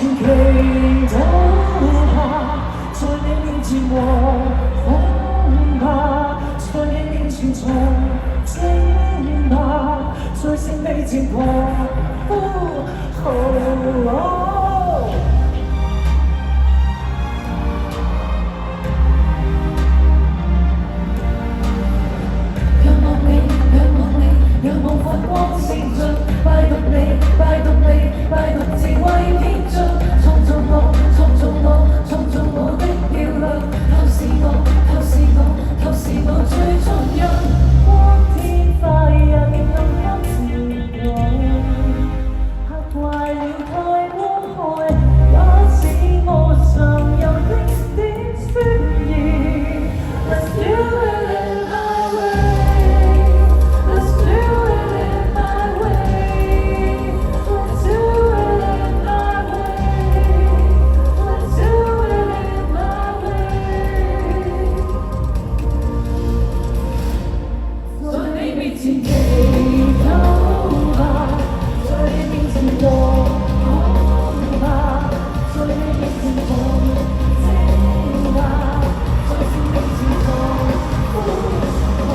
前祈禱吧，在你面前和好吧，在你面前重整吧，在聖地前狂呼號。仰望發光閃進，拜讀你，拜讀你，拜讀智慧天津，創造我，創造我，創造我的漂亮，透視我，透視我，透視我最重要。光天化日暗黑時代，嚇壞了太光害，也使我常有的點宣言。Let's do it in my way.Let's do it in my way. Let's do it in my way. Let's do it in my way. 在你面前祈禱吧，在你面前和好吧，在你面前同靜吧，在聖地前狂呼號。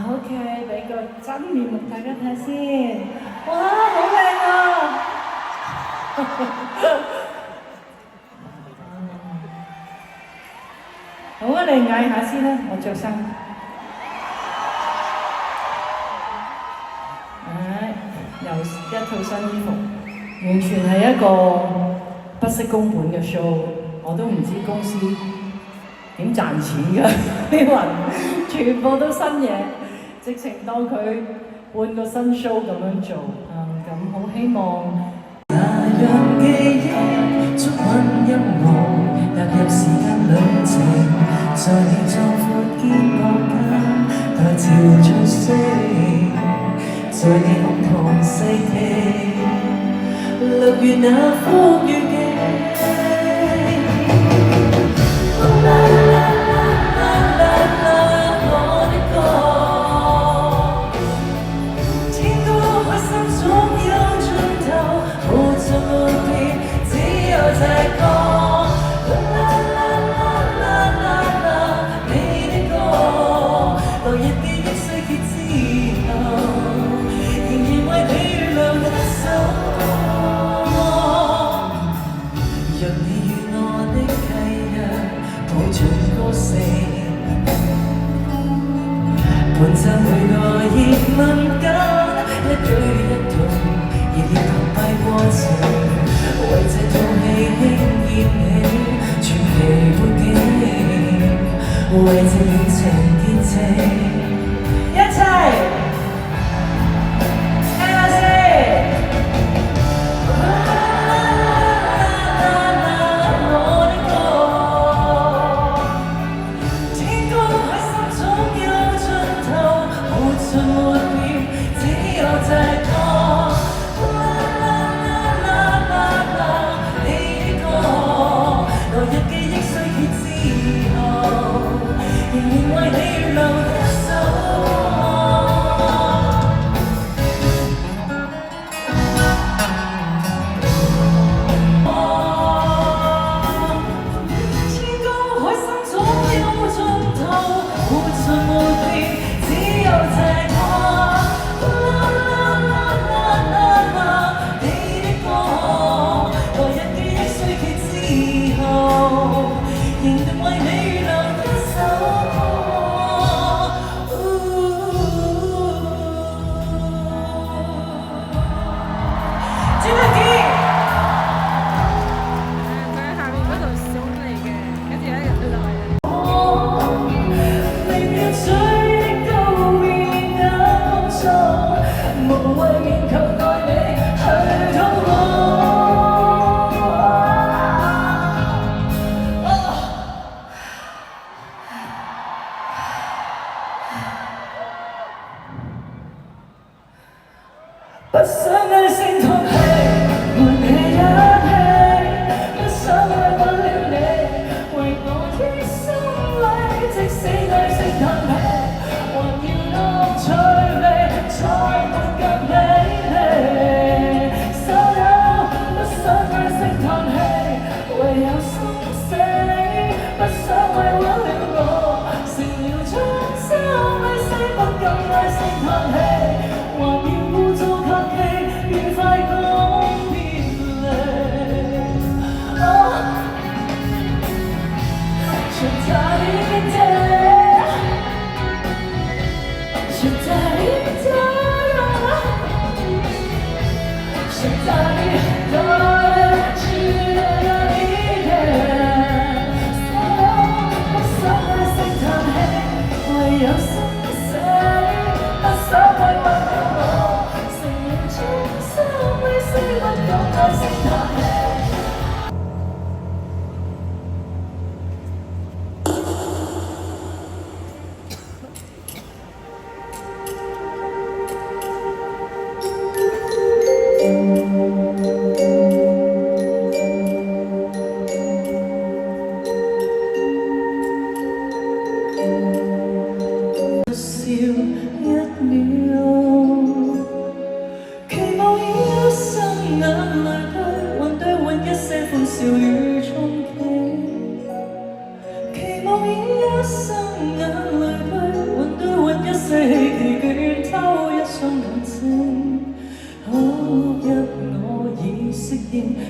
OK， 俾個真面目大家睇先。哇，好靚啊！好啊，你嗌下先啦，我着衫。又一套新衣服，完全係一個不惜工本嘅 show， 我都唔知公司點賺錢㗎，啲人全部都新嘢，直情當佢換個新 show 咁樣做咁好希望。那樣記憶觸吻音樂，踏入時間旅程，在你壯闊肩膊間大調着聲，在你胸膛細聽，六月那風雨鏡。伴奏每個熱吻間，一舉一動，熱烈澎湃過程，為這套戲輕熱起，傳奇背景，為這戀情結情，一齊聽下先。不想你聲痛氣，換你一氣，不想愛不了你，為我於心裏，即使你識嘆氣，還要當趣味，再沒更美麗。所有不想你識嘆氣，唯有心死，不想愛玩了我，成了將心裏死，不敢愛聲嘆氣，還要故作客氣。愉快講別離，je t'invite，je t'invite，je t'invite，去哪裡？不想愛聲嘆氣，唯有心死，不想愛不了我，成了將心裏死，不敢愛聲嘆氣。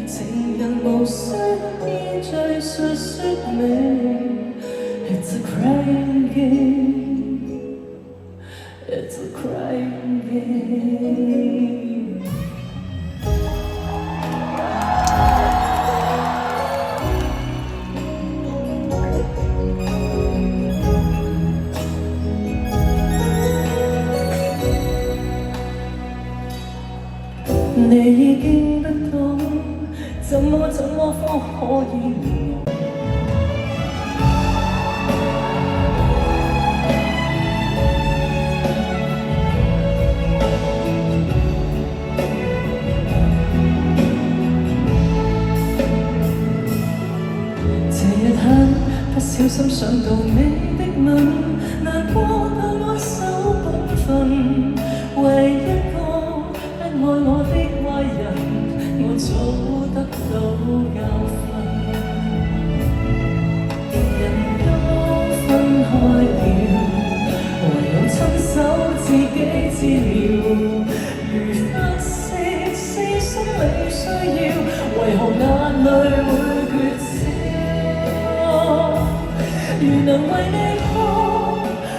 情人無需依敘述說明 It's a crying game It's a crying game 你已經不懂，怎麼方可以令我這一刻不小心想到你的吻，難過到安守本分，唯一個不愛我的壞人，我早得到教訓。人都分開了，唯有親手自己治療。如發泄是心理需要，為何眼淚會缺少？如能為你哭，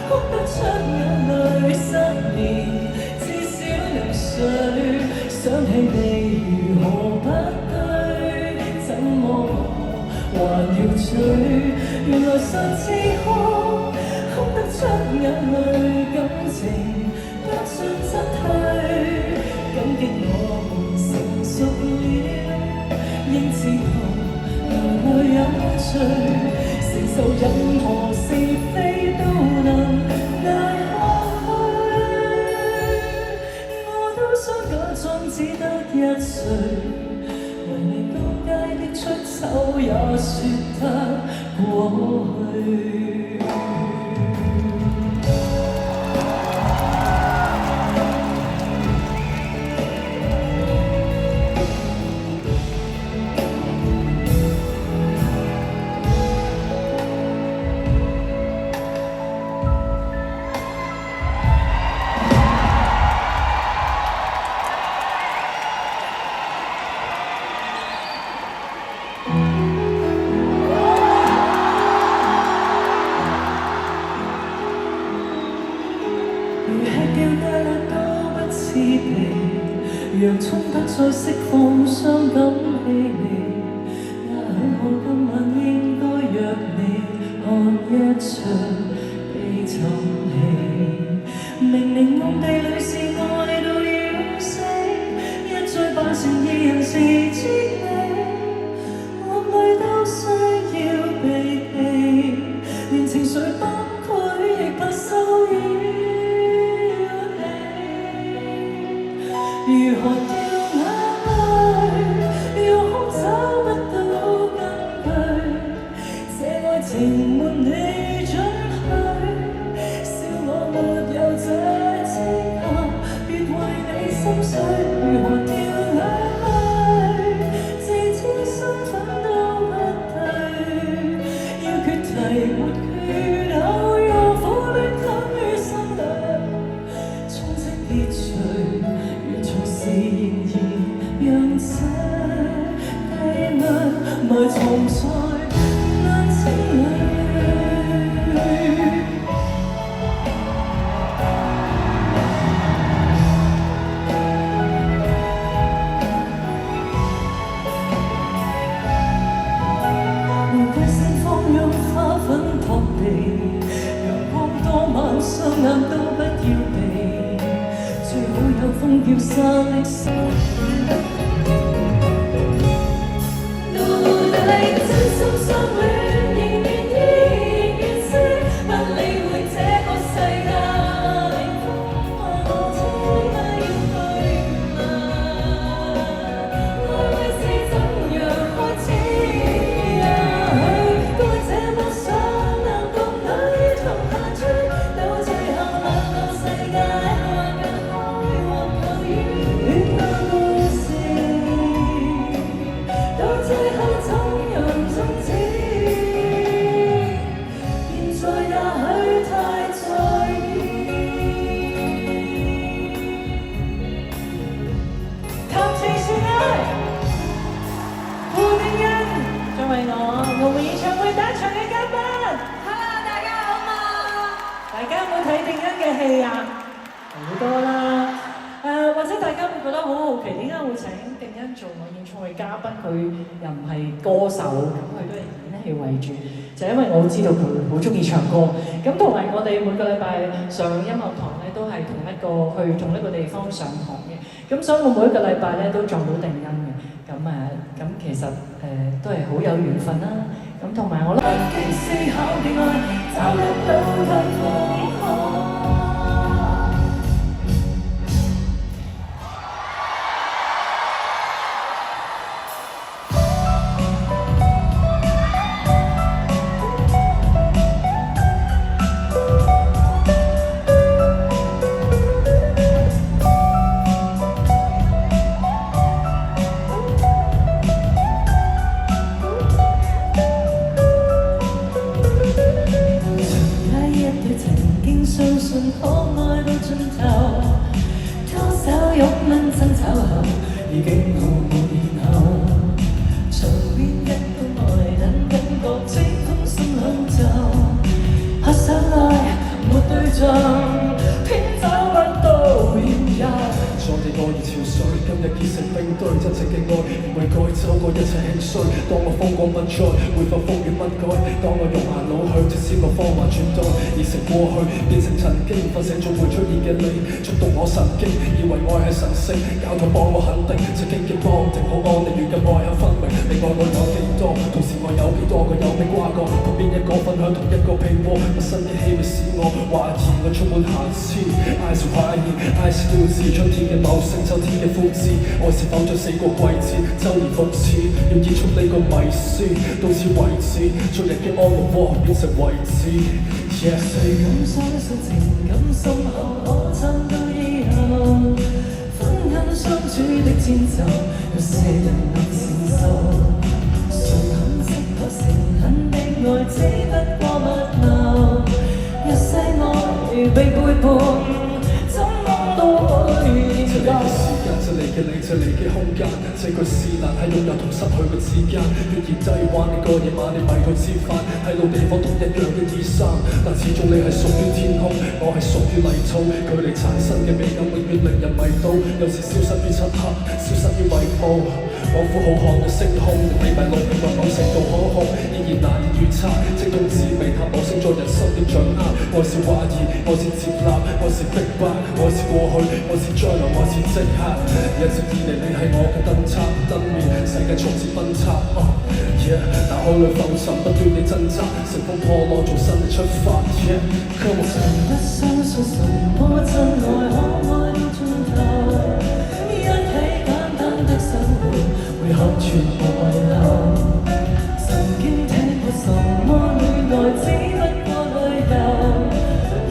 哭得出眼淚失眠，至少能睡。想起你如何不對，怎麼還要追？原來上次哭，哭得出眼淚，感情得進失退。感激我們成熟了，應知道流淚有罪。承受任何是非都能捱下去，我都想假裝只得一歲，為你高階的出醜也說得過去。洋葱不再釋放傷感氣味，也許我今晚應該約你看一場悲慘戲。明明暗地裏是愛到要死，一再扮成二人是知己，眼淚都需要避忌，連情緒崩潰亦怕騷擾。如何掉眼淚，要哭找不到根據，這愛情沒你准許，笑我沒有這資格，別為你心碎。如何掉眼淚，自知身份都不對，要決堤沒缺口，讓苦戀感於心裏，充斥秩序。仍然讓這秘密埋藏在眼睛裏。玫瑰盛放讓花粉撲地，陽光多晚雙眼都不要避，最好有風叫沙礫散。到底真心相戀，仍然依然識，不理會這個世界風天不要去問，愛會是怎樣開始？也許該這麼想，能共女同下追，到最後兩個世界還更開往舊遠那故事，到最後怎樣終止？現在也許太在意。談情說愛，胡定欣作為我澳門演唱會第一場嘅嘉賓。Hello， 大家好嘛？大家有冇睇定欣嘅戲啊？好多啦。或者大家會覺得好好奇，點解會請定欣做我演唱會嘉賓？佢又唔係歌手，咁佢都係演戲為主，就因為我知道佢好中意唱歌。咁同埋我哋每個禮拜上音樂堂咧，都係同一個地方上堂嘅，咁所以我每一個禮拜咧都撞到定音嘅，咁其實都係好有緣分啦。咁同埋我咧，思考嘅愛，找得到太空海。相信可愛到盡頭，拖手擁吻爭吵後，已經毫無然後。場邊一個愛等感覺清空心響奏，拍手愛沒對象，偏找不到緣由。在地愛如潮水，今日結成冰堆，真正嘅愛唔會改走過一切興衰。當我風光不再，會否風雨不改？當我容顏老去，即使個方法轉動，已成過去，變成曾經，瞓醒總會出現嘅你，觸動我神經，以為愛係神聖，教徒幫我肯定，曾經嘅幫定好安定，如今愛很分明，你愛我有幾多？同時我有幾多個有咩瓜葛？同邊一個分享同一個被窩？陌生嘅氣味使我懷疑，我充滿瑕疵，愛是懷疑，愛是標誌，春天嘅茂盛，秋天嘅枯枝，愛是否將四個季節周而復始，要結束呢個迷思，到此為止，昨日嘅安樂窩變成遺址。誰感受得上情感深厚，可撐到以後，分享相處的遷就，有些人能承受。誰肯識破誠懇的愛，只不過密謀，一些愛被背叛，怎麼都會這裡嘅時間，這裡嘅你，這裡嘅空間，這句是難喺擁有同失去嘅之間。越嫌擠彎，你個夜晚你迷途知返，喺老地方同一樣嘅衣衫，但始終你係屬於天空，我係屬於泥土，距離產生嘅美感永遠令人迷倒，有時消失於漆黑，消失於迷霧，往苦浩瀚嘅星空，你迷路為某程度可控，依然難以預測，即到紫微塔羅星座人生的掌握，愛是懷疑，愛是接納，愛是逼迫，愛是過去，愛是將來，愛是即刻。一直以嚟你係我嘅燈塔燈面，世界從此分岔。大海裏浮沉，不斷地掙扎，乘風破浪，重新地出發。Come on。不相信什麼真愛可愛到盡頭，一起簡單的生活會看全部遺留。曾經聽過什麼戀愛，只不過旅遊，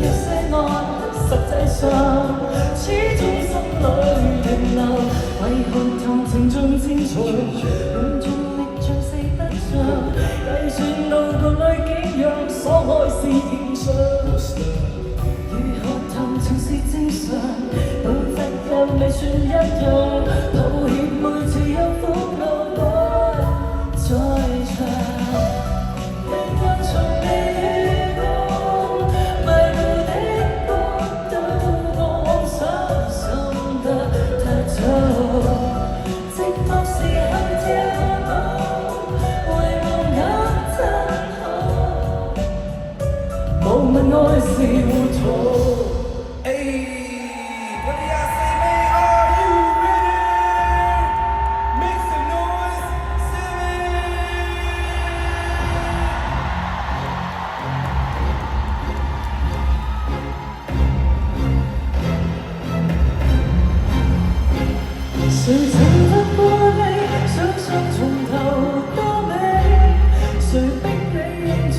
有些愛實際上始終心裏停留，為何談情盡精彩，用盡力像四不像，計算到個裏幾樣，所愛是現象。如何談情是正常，道德又未算一樣，抱歉每次有苦惱不在場，人間從未遇過，迷路的國度，我妄想心得太早，寂寞時候跳舞，遺忘也真好，無問愛是糊塗。誰曾得過你，想想從頭到尾，誰逼你認罪，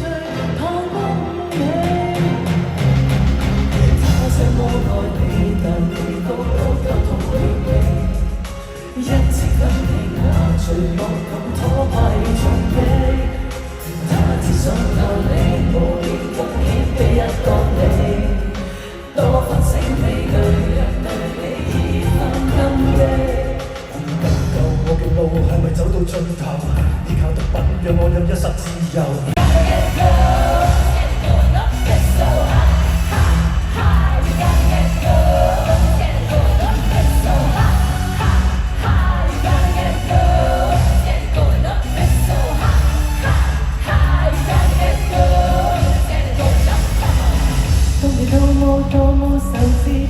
怕忘記。他這麼愛你，但你都有痛會你，一直等你下墜落咁拖拍重記。他只想靠你，無言風險俾一個你，多反省你對人對你已犯禁忌。我嘅路係咪走到盡頭？依靠毒品讓我有一剎自由。當你多麼多麼受刺。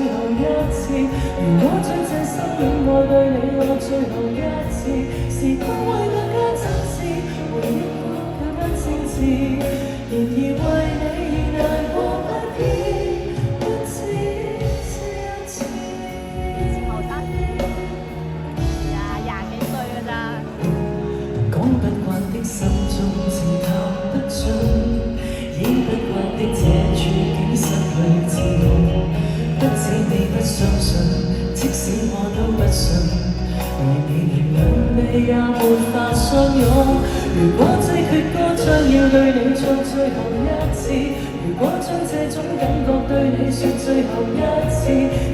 後一次。如果將這生戀愛對你我最後一次，時光會更加真摯，回憶會更加精緻。然而為你難過不已，不止是一次。後生啲，廿幾歲㗎咋。講不慣的心中情談不盡，演不慣的這處境失去自我。不止你不相信，即使我都不信，為你連兩臂也沒法相擁。如果這闕歌將要對你唱最後一次，如果將這種感覺對你說最後一次，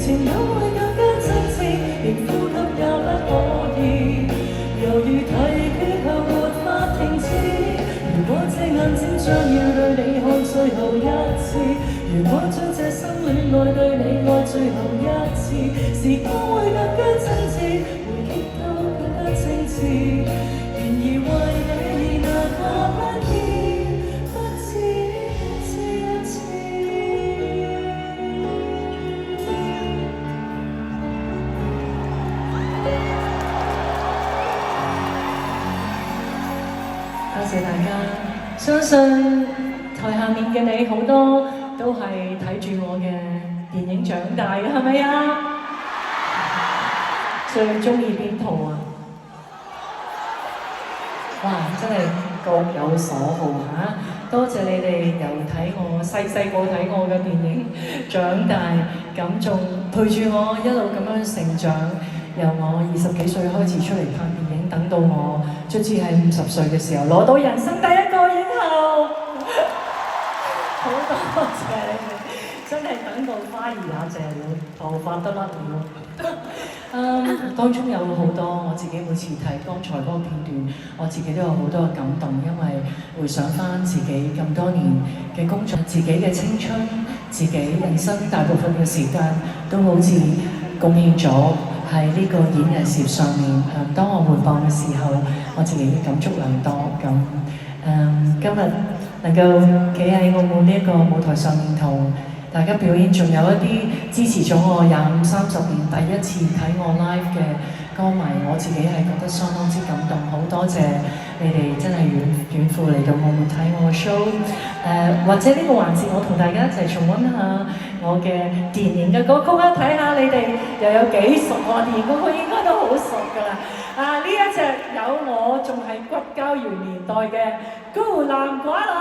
情感會更加真摯，連呼吸也不可以。猶如提決後沒法停止。如果這眼睛將要對你看最後一次，如果將這生戀愛對你愛最後一次，時光會更加真摯，回憶都更加精緻。然而為你難過不已，不止是一次。多謝大家，相信台下面嘅你好多都係睇住我嘅電影長大嘅，係咪啊？最中意邊套啊？哇！真係各有所好嚇，多謝你哋由睇我細個睇我嘅電影長大，咁仲陪住我一路咁樣成長。由我20幾歲開始出嚟拍電影，等到我卒之喺50歲嘅時候攞到人生第一個影后，好多謝你哋，真係等到花兒也謝了，頭髮都甩了。當中有好多我自己每次睇剛才嗰個片段，我自己都有好多嘅感動，因為回想翻自己咁多年嘅工作，自己嘅青春，自己人生大部分嘅時間都好似貢獻咗喺呢個演藝事業上面。當我回望嘅時候，我自己感觸良多。今日能夠企喺澳門呢一個舞台上面同大家表演，仲有一啲支持咗我25、30年第一次睇我 live 嘅歌迷，我自己係覺得相當之感動，好多謝你哋真係遠赴嚟到澳門睇我嘅 show。或者呢個環節，我同大家一齊重溫下我嘅電影嘅歌曲啦，睇下你哋又有幾熟我電影歌曲，應該都好熟㗎啦。呢一隻有我仲係骨膠原年代嘅孤男寡女。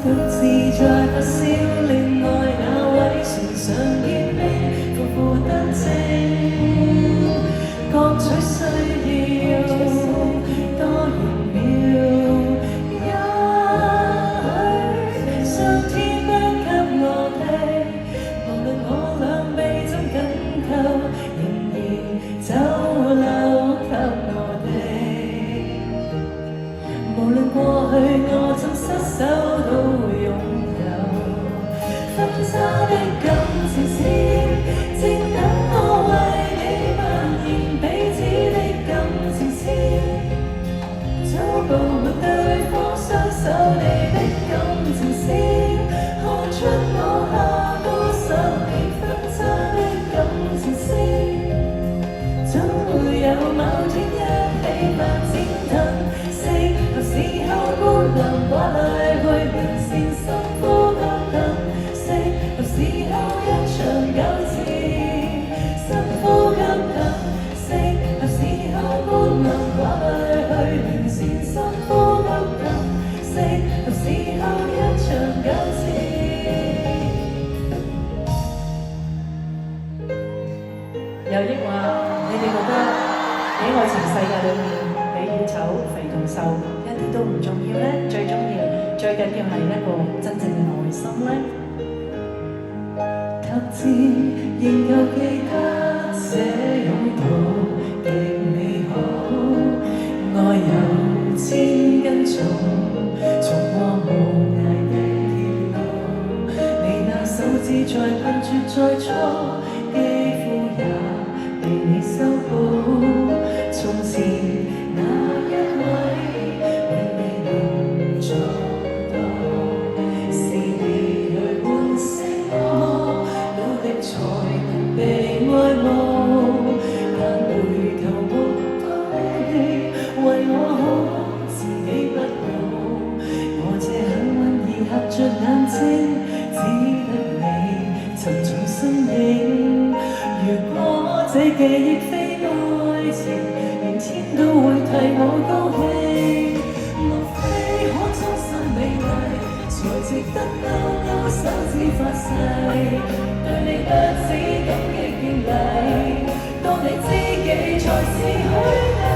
獨自在發燒戀愛那位船上結冰，浮浮得正，各取需要多玄妙。也許上天頒給我哋，無論我兩臂怎緊扣，仍然走漏給我哋。無論過去我怎失手都擁有，分岔的感情線，正等我為你蔓延彼此的感情線。早步沒對方雙手你的感情線，看出我下多10年分岔的感情線，總會有某天一起發展騰。時候孤男寡女去連線，深呼吸等，適合時候一場糾纏，深呼吸等，適合時候孤男寡女去連線，深呼吸等，適合時候一場糾纏。有抑或你哋覺得喺愛情世界裏面，你越醜肥同瘦都唔重要咧，最重要、最緊要係一個真正嘅內心咧。突然仍舊記得這擁抱極美好，愛有千斤重，衝過無涯的鐵路。你那手指再困住再搓，肌膚也被愛慕，但回頭目都你為我好，自己不好。我這幸運兒合着眼睛，只得你沉重身影。如果這記憶非愛情，連天都會替我高興。莫非可終身美麗，才值得勾勾手指發誓，對你不止感激敬禮，當你知己才是虛偽。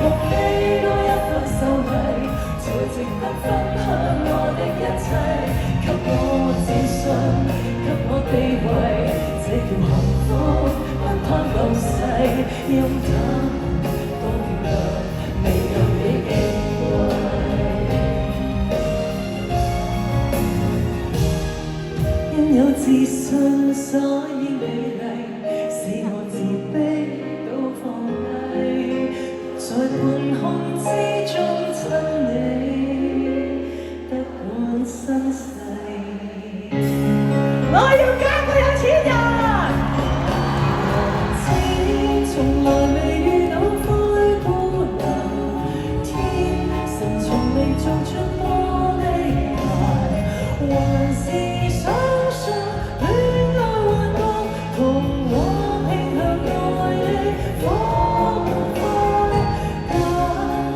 莫非多一分秀麗，才值得分享我的一切，給我自信，給我地位，這叫幸福，不盼流逝，飲淡當日未有你記貴。因有自信，所以美麗，使我自卑都放低，在半空之中親你，得滿身世。我要嫁個有錢人。從來未遇到灰姑娘，天神從未做出玻璃鞋，還是相信戀愛幻覺，同我拼向愛你火花。假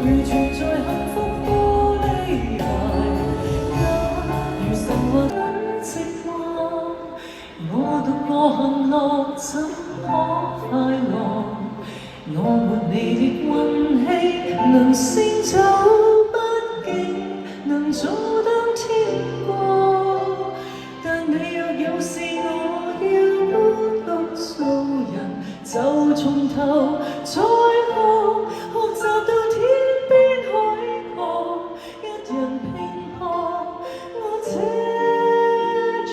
如存在幸福玻璃鞋，假如神話很寂寞，我獨個行樂怎可快樂？我沒你的運氣，能先走不經，能早登天國。但你若有事，我要搬屋做人，就從頭再學，學習到天邊海角，一人拼搏我這主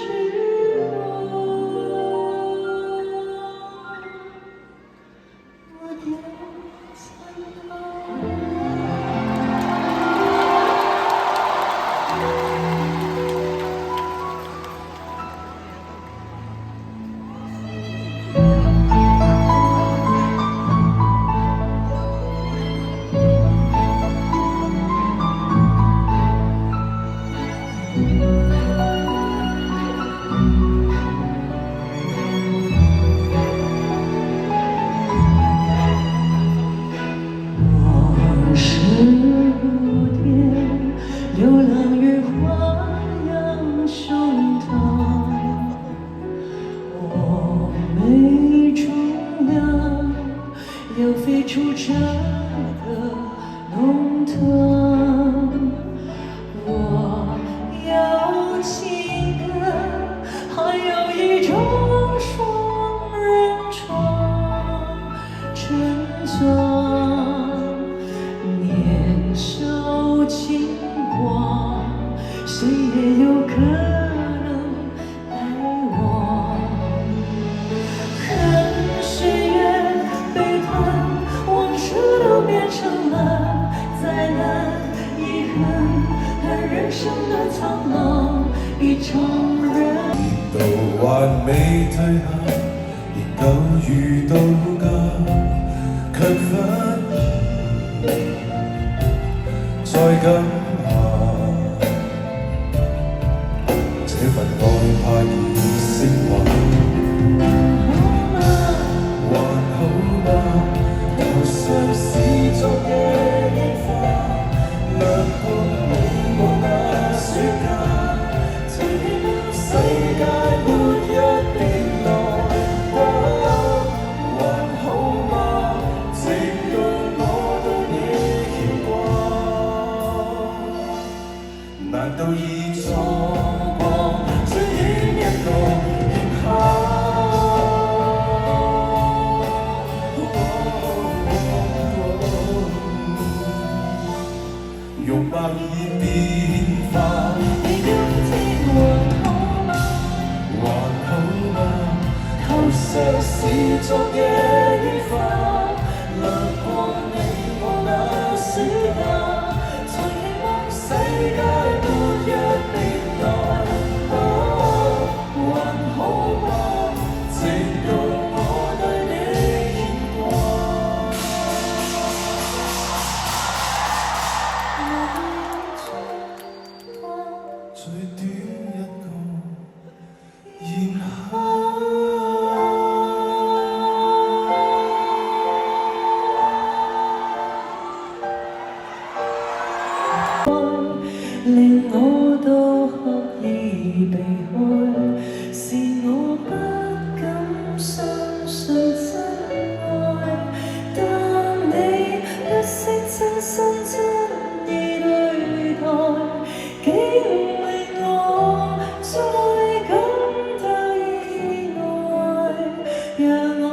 讓我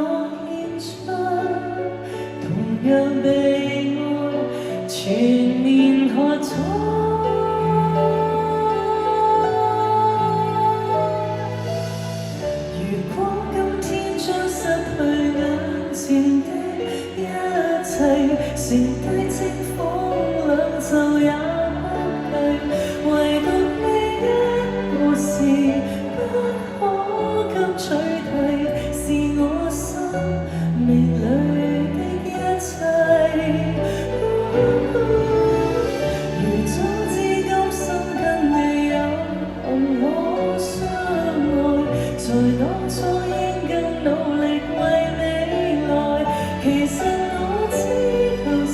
獻出同樣被愛，全面喝彩。如果今天將失去眼前的一切，剩低清風兩袖也不計，唯獨你一個是不可給取替，是我生命裏的一切。如早知今生跟你有幸可相愛，在當初應更努力為未來。其實我知道是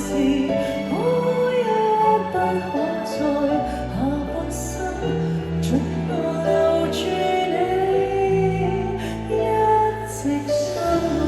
可一不可再，下半生盡我留住你，一直相愛。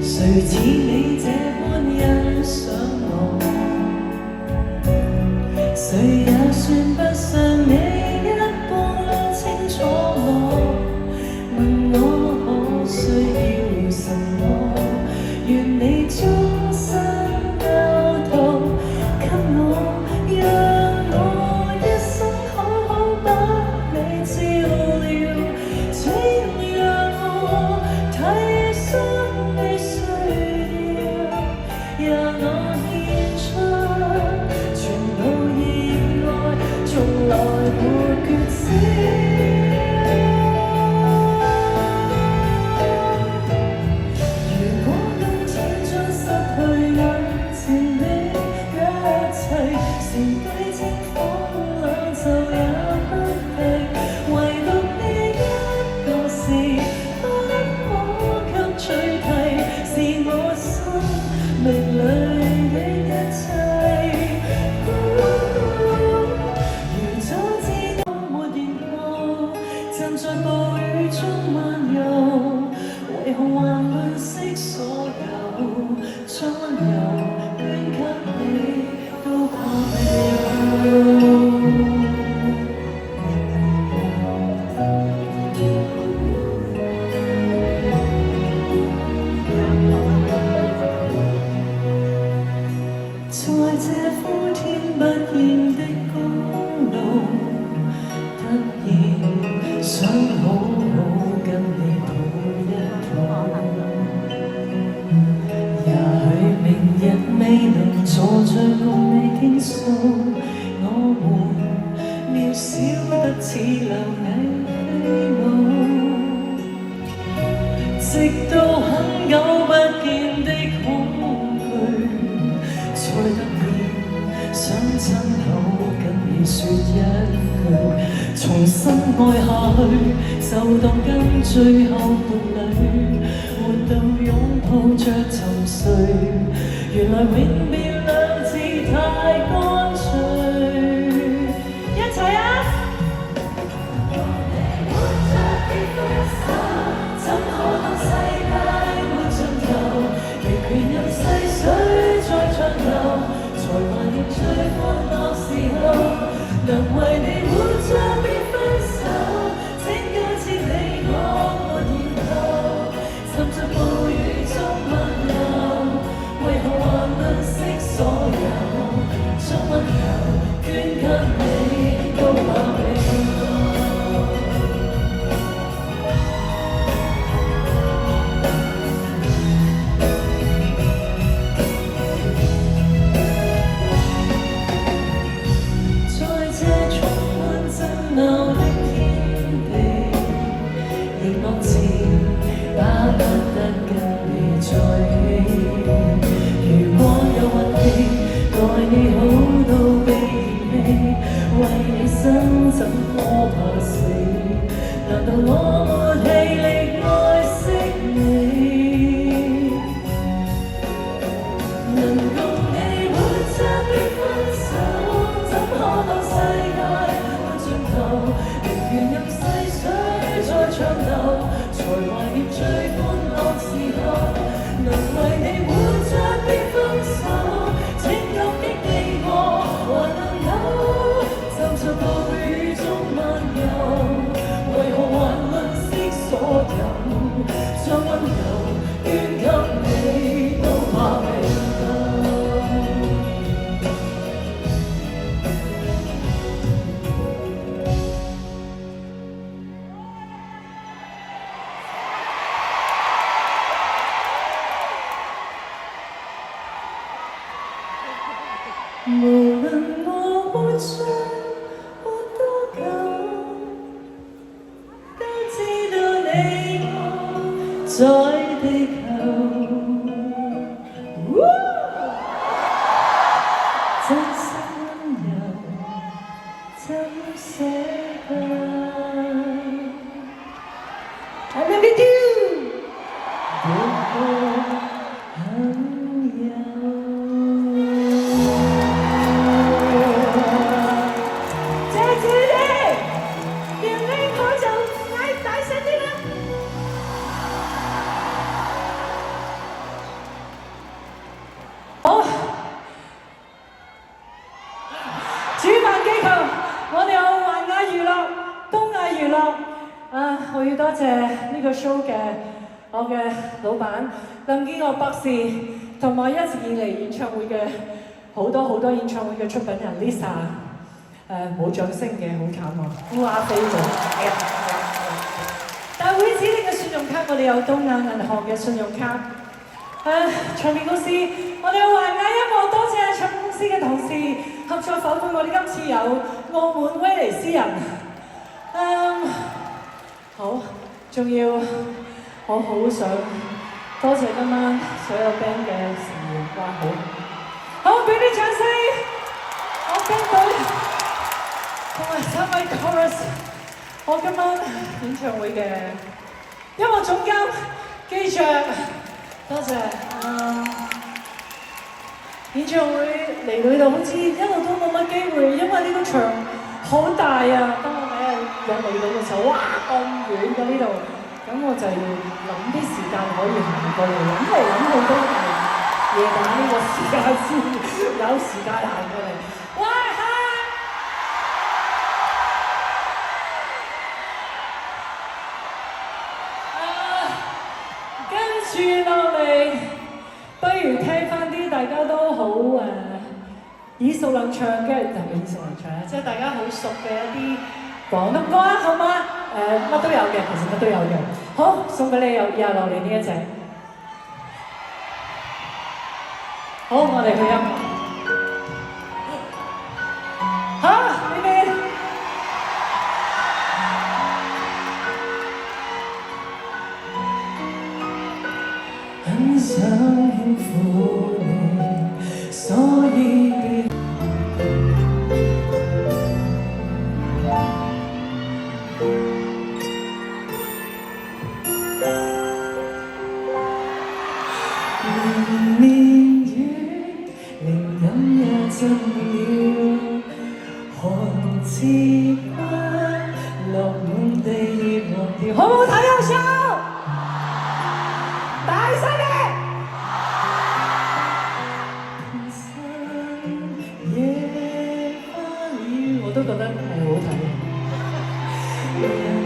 誰似你這般欣賞我？誰也算不上你一般清楚我。問我可需要什麼？願你終身交託給我，讓我一生好好把你照料。請讓我體恤你需要，讓我獻出全部熱愛，從來沒缺少。如果今天將失去眼前的一切，剩低清風兩袖也不計，唯獨你一個是不可給取替，是我生命裏的一切。如早知我沒言過，站在暴雨中漫遊，為何還吝惜所有，將溫柔捐給你都過了。在這呼天不厭的公路，突然想好好跟你抱一抱。也許明日未能坐着共你傾訴，我們渺小得似螻蟻飛舞，直到很久不見的恐懼，才突然想親口跟你說一句，重新愛下去，就當跟最後伴侶，活到擁抱着沉睡，原來永別兩字太乾脆。一齊啊！怎可當世界沒盡頭？亦權任細水再長流，才懷念最歡樂時候。能為你活着別分手，請假設你我沒然後，沉着暴雨中漫遊，為何還吝惜所有，將溫柔捐給你都怕未夠。鬧的天地，亦幕前巴不得跟你在一起。如果有運氣，待你好到被嫌棄，為你生怎麼怕死？難道我沒氣力愛惜你？能共你活着別分手，怎可怎捨得 I love you too 朋友謝謝你原來我就嗌大聲啲啦好主辦機構我哋有環亞娛樂、東亞娛樂我要多謝呢個 show 嘅我嘅老闆林建岳博士，同埋一直以嚟演唱會嘅好多演唱會嘅出品人 Lisa， 冇掌聲嘅好慘喎，烏鴉飛咗。大會指定嘅信用卡，我哋有東亞銀行嘅信用卡。唱片公司，我哋有環亞音樂，多謝唱片公司嘅同事合作伙伴，我哋今次有澳門威尼斯人。好，仲要我好想多謝今晚所有 band 嘅成員，哇好俾啲掌聲，我 band 隊同埋3位 chorus， 我今晚演唱會嘅音樂總監機長，多謝演唱會嚟到呢度好似一路都冇乜機會，因為呢個場好大啊！當我第一日嚟到嘅時候，哇咁遠嘅呢度，咁我就要諗啲時間可以行過嚟，諗嚟諗去都係夜晚呢個時間先有時間行過嚟。哇哈！跟住落嚟，不如聽翻啲大家都好耳熟能詳嘅，特別耳熟能詳咧，即係大家好熟嘅一啲廣東歌啊，好嗎？乜都有嘅，其實乜都有嘅。好，送俾你有以下落嚟呢一隻。好，我哋去音樂。呢邊。很想輕撫你，所以別年雨，靈感也真了，寒枝花落滿地葉黃條，好唔好睇啊？show！大聲啲！野花了，我都覺得係好睇嘅。